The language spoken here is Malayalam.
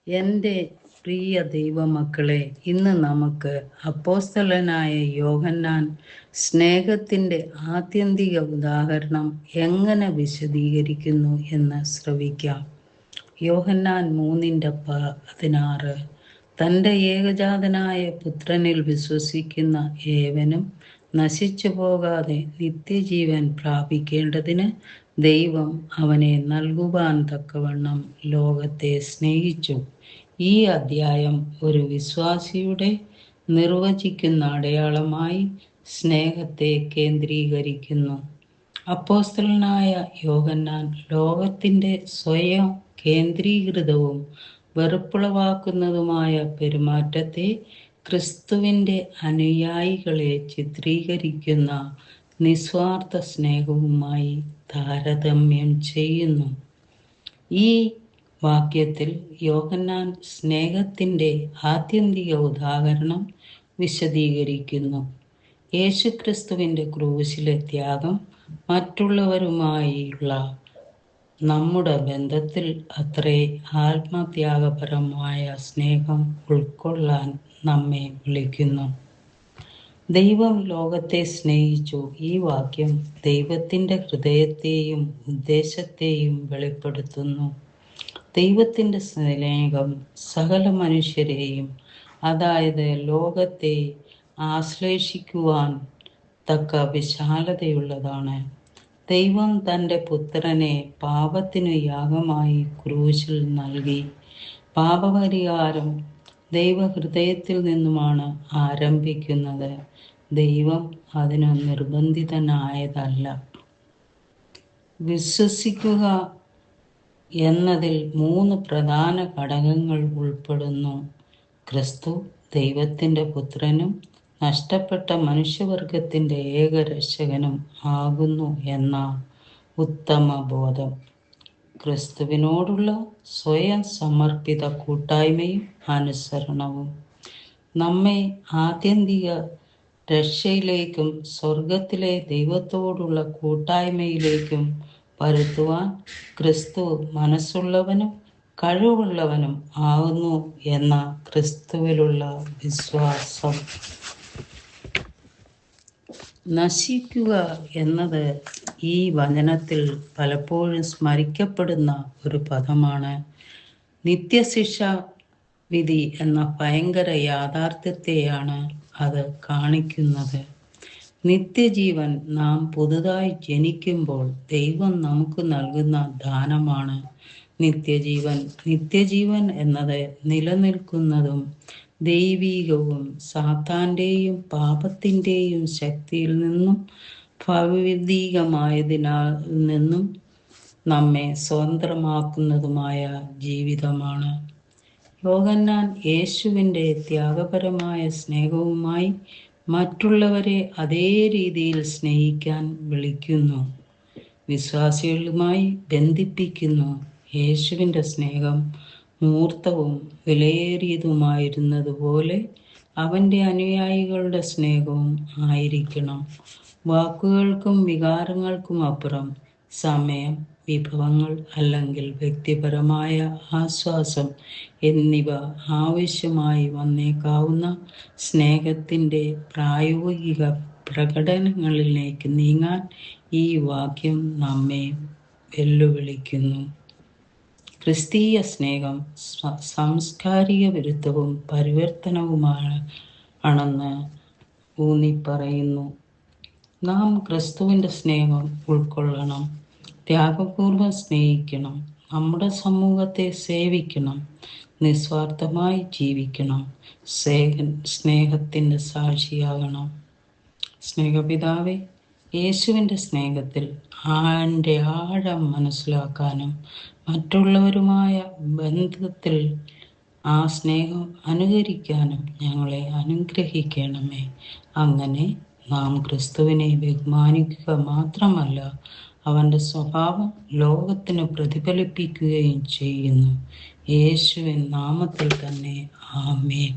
എൻ്റെ പ്രിയ ദൈവമക്കളെ, ഇന്ന് നമുക്ക് അപ്പോസ്തലനായ യോഹന്നാൻ സ്നേഹത്തിൻ്റെ ആത്യന്തിക ഉദാഹരണം എങ്ങനെ വിശദീകരിക്കുന്നു എന്ന് ശ്രവിക്കാം. യോഹന്നാൻ 3:16 തൻ്റെ ഏകജാതനായ പുത്രനിൽ വിശ്വസിക്കുന്ന ഏവനും നശിച്ചു പോകാതെ നിത്യജീവൻ പ്രാപിക്കേണ്ടതിന് ദൈവം അവനെ നൽകുവാൻ തക്കവണ്ണം ലോകത്തെ സ്നേഹിച്ചു. ഈ അധ്യായം ഒരു വിശ്വാസിയുടെ നിർവചിക്കുന്ന അടയാളമായി സ്നേഹത്തെ കേന്ദ്രീകരിക്കുന്നു. അപ്പോസ്തലനായ യോഹന്നാൻ ലോകത്തിൻ്റെ സ്വയം കേന്ദ്രീകൃതവും വെറുപ്പുളവാക്കുന്നതുമായ പെരുമാറ്റത്തെ ക്രിസ്തുവിൻ്റെ അനുയായികളെ ചിത്രീകരിക്കുന്ന നിസ്വാർത്ഥ സ്നേഹവുമായി താരതമ്യം ചെയ്യുന്നു. ഈ വാക്യത്തിൽ യോഹന്നാൻ സ്നേഹത്തിൻ്റെ ആത്യന്തിക ഉദാഹരണം വിശദീകരിക്കുന്നു. യേശുക്രിസ്തുവിൻ്റെ ക്രൂശിലെ ത്യാഗം മറ്റുള്ളവരുമായുള്ള നമ്മുടെ ബന്ധത്തിൽ അത്രേ ആത്മത്യാഗപരമായ സ്നേഹം ഉൾക്കൊള്ളാൻ നമ്മെ വിളിക്കുന്നു. ദൈവം ലോകത്തെ സ്നേഹിച്ചു. ഈ വാക്യം ദൈവത്തിൻ്റെ ഹൃദയത്തെയും ഉദ്ദേശത്തെയും വെളിപ്പെടുത്തുന്നു. ദൈവത്തിൻ്റെ സ്നേഹം സകല മനുഷ്യരെയും, അതായത് ലോകത്തെ ആശ്ലേഷിക്കുവാൻ തക്ക വിശാലതയുള്ളതാണ്. ദൈവം തൻ്റെ പുത്രനെ പാപത്തിനു യാഗമായി ക്രൂശിൽ നൽകി. പാപപരിഹാരം ദൈവഹൃദയത്തിൽ നിന്നുമാണ് ആരംഭിക്കുന്നത്. ദൈവം അതിന് നിർബന്ധിതനായതല്ല. വിശ്വസിക്കുക എന്നതിൽ 3 പ്രധാന ഘടകങ്ങൾ ഉൾപ്പെടുന്നു. ക്രിസ്തു ദൈവത്തിൻ്റെ പുത്രനും നഷ്ടപ്പെട്ട മനുഷ്യവർഗത്തിൻ്റെ ഏകരക്ഷകനും ആകുന്നു എന്ന ഉത്തമ ബോധം, ക്രിസ്തുവിനോടുള്ള സ്വയം സമർപ്പിത കൂട്ടായ്മയും അനുസരണവും നമ്മെ ആത്യന്തിക രക്ഷയിലേക്കും സ്വർഗത്തിലെ ദൈവത്തോടുള്ള കൂട്ടായ്മയിലേക്കും വരുത്തുവാൻ ക്രിസ്തു മനസ്സുള്ളവനും കഴിവുള്ളവനും ആകുന്നു എന്ന ക്രിസ്തുവിലുള്ള വിശ്വാസം. നശിക്കുക എന്നത് ഈ വചനത്തിൽ പലപ്പോഴും സ്മരിക്കപ്പെടുന്ന ഒരു പദമാണ്. നിത്യശിക്ഷ വിധി എന്ന ഭയങ്കര യാഥാർത്ഥ്യത്തെയാണ് അത് കാണിക്കുന്നത്. നിത്യജീവൻ നാം പുതുതായി ജനിക്കുമ്പോൾ ദൈവം നമുക്ക് നൽകുന്ന ദാനമാണ്. നിത്യജീവൻ എന്നത് നിലനിൽക്കുന്നതും ദൈവീകവും സാത്താന്റെയും പാപത്തിൻ്റെയും ശക്തിയിൽ നിന്നും ഭൗതികമായതിനാൽ നിന്നും നമ്മെ സ്വതന്ത്രമാക്കുന്നതുമായ ജീവിതമാണ്. യോഹന്നാൻ യേശുവിൻ്റെ ത്യാഗപരമായ സ്നേഹവുമായി മറ്റുള്ളവരെ അതേ രീതിയിൽ സ്നേഹിക്കാൻ വിളിക്കുന്നു, വിശ്വാസികളുമായി ബന്ധിപ്പിക്കുന്നു. യേശുവിൻ്റെ സ്നേഹം മൂർത്തവും വിലയേറിയതുമായിരുന്നതുപോലെ അവൻ്റെ അനുയായികളുടെ സ്നേഹവും ആയിരിക്കണം. വാക്കുകൾക്കും വികാരങ്ങൾക്കും അപ്പുറം സമയം, വിഭവങ്ങൾ അല്ലെങ്കിൽ വ്യക്തിപരമായ ആശ്വാസം എന്നിവ ആവശ്യമായി വന്നേക്കാവുന്ന സ്നേഹത്തിൻ്റെ പ്രായോഗിക പ്രകടനങ്ങളിലേക്ക് നീങ്ങാൻ ഈ വാക്യം നമ്മെ വെല്ലുവിളിക്കുന്നു. ക്രിസ്തീയ സ്നേഹം സാംസ്കാരിക വിരുദ്ധവും പരിവർത്തനവുമാണെന്ന് ഊന്നിപ്പറയുന്നു. നാം ക്രിസ്തുവിൻ്റെ സ്നേഹം ഉൾക്കൊള്ളണം, ത്യാഗപൂർവ്വം സ്നേഹിക്കണം, നമ്മുടെ സമൂഹത്തെ സേവിക്കണം, നിസ്വാർത്ഥമായി ജീവിക്കണം, സ്നേഹത്തിൻ്റെ സാക്ഷിയാകണം. സ്നേഹപിതാവേ, യേശുവിൻ്റെ സ്നേഹത്തിൽ ആൻ്റെ ആഴം മനസ്സിലാക്കാനും മറ്റുള്ളവരുമായ ബന്ധത്തിൽ ആ സ്നേഹം അനുകരിക്കാനും ഞങ്ങളെ അനുഗ്രഹിക്കണമേ. അങ്ങനെ നാം ക്രിസ്തുവിനെ ബഹുമാനിക്കുക മാത്രമല്ല, അവൻ്റെ സ്വഭാവം ലോകത്തിന് പ്രതിഫലിപ്പിക്കുകയും ചെയ്യുന്നു. യേശുവിൻ നാമത്തിൽ തന്നെ ആമേൻ.